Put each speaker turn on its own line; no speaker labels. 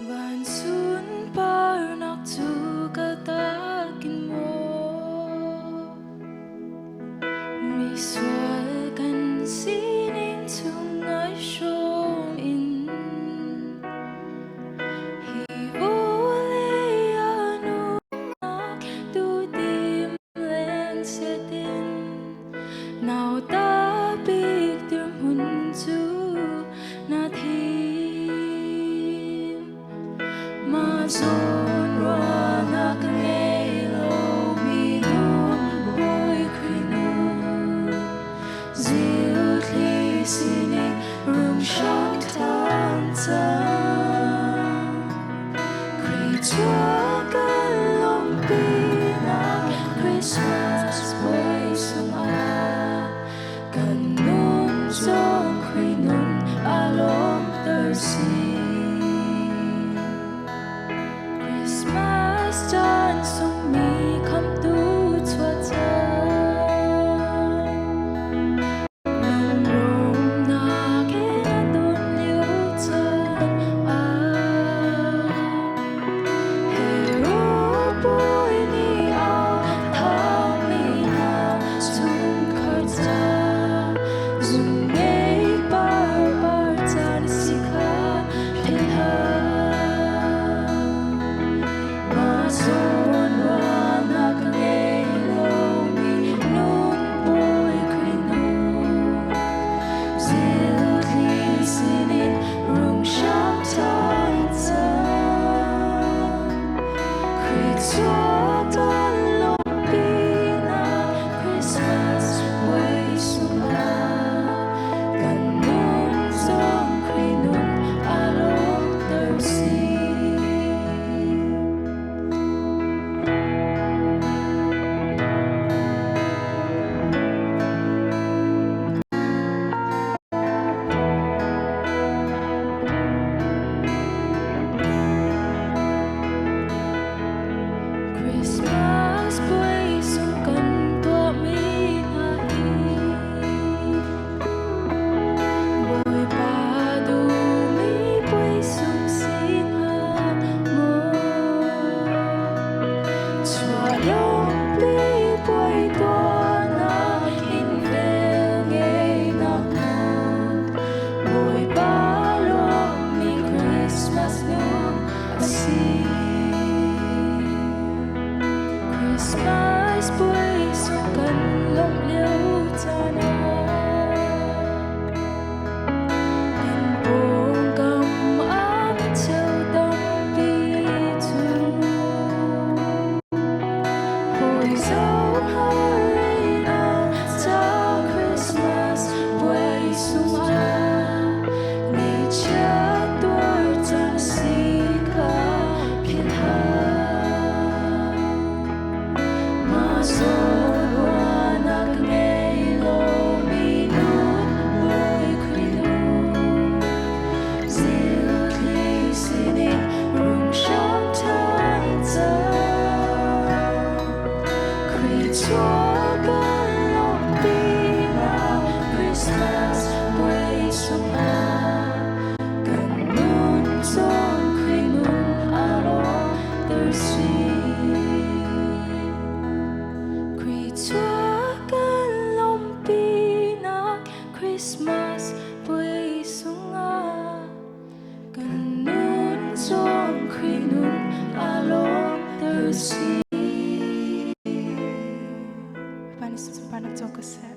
Van sun par nak tu katakin mo mi sual kan sining tunay siyong in hivuli ano nak du dim len setin now ta big der hun tu na ma zon ra na kange lo mi nun boy krinu zil kli sini rum shak tan ta kri tua kalom pina Christmas boy suma kanun zon krinun along tersi Christmas done sung mi come to Twitter Nung rum na kinatun liutan Hero boy ni ao thang mi na sung karta Zung ngay bar tan sika pinha Zon ra na kange lo mi nun boy krinu zil kli sinin rum shak tan ta kri tua kalom pina Christmas way suma kanun zon krinun along tersi Christmas boy sung kan tua mi hai boy pa du mi boy sung sin ha mo chua long pi boy tua na in vel ngay na boy pa long mi Christmas nung asi Christmas boy sung kan long liu ta na Kan bông cầm ám châu đông bi tu Hồi dấu hơi nào ta Christmas boy sung a Ngày cha tuổi tan si ka phiền hà Zon ra na kange lo mi nun boy krinu zil kli sinin rum shak tan ta kri tua kalom pina Christmas boy suma kanun zon krinun along tersi Tua kalom pinak Christmas boy sunga kanun zon krinun along tersi Panis panak jokaset